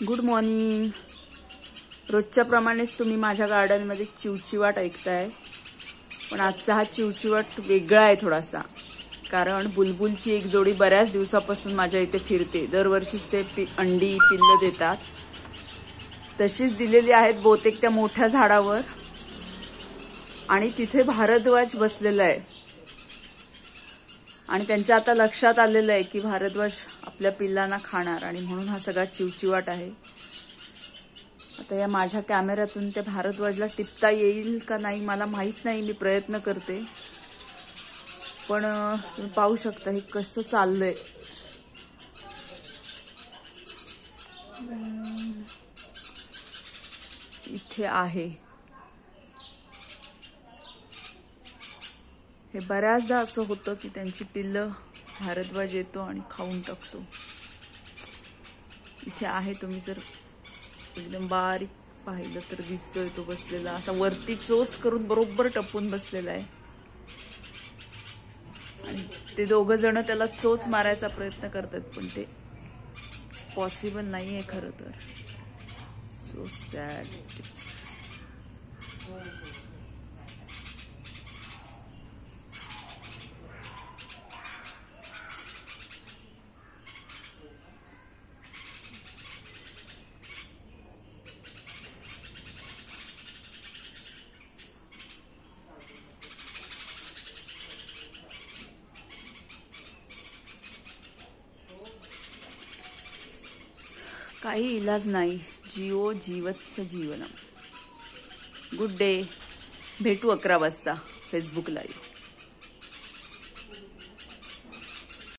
Good morning. रोजच्या प्रमाणेच तुम्ही माझ्या गार्डनमध्ये चिवचिवाट ऐकताय, पण आजचा हा चिवचिवाट वेगळा आहे थोडासा, कारण बुलबुलची एक जोडी बऱ्याच दिवसापासून माझ्या इथे फिरते। दरवर्षीच ते अंडी पिल्ल देतात, तशीच दिलेली आहेत बहुतेक त्या मोठ्या झाडावर, आणि तिथे भारद्वाज बसलेला आहे। आणि त्यांच्या आता लक्षात आलेलं आहे की भारद्वाज आपल्या पिल्लांना खाणार, आणि म्हणून हा सगळा चिवचिवाट आहे। आता या माझ्या कॅमेऱ्यातून त्या भारद्वाजला टिपता येईल का नाही मला माहित नाही, मी प्रयत्न करते, पण तुम्ही पाहू शकता हे कसं चाललंय। इथे आहे हे। बऱ्याचदा असं होतं की त्यांची पिल्लं भारद्वाज येतो आणि खाऊन टाकतो। इथे आहे, तुम्ही जर एकदम बारीक पाहिलं तर दिसतोय तो बसलेला, असा वरती चोच करून बरोबर टपून बसलेला आहे। आणि ते दोघं जण त्याला चोच मारायचा प्रयत्न करतात, पण ते पॉसिबल नाहीये खरं तर। So sad. काही इलाज नाही, जिओ जीवत्स जीवनम। गुड डे, भेटू 11 वाजता फेसबुक लाईव्ह।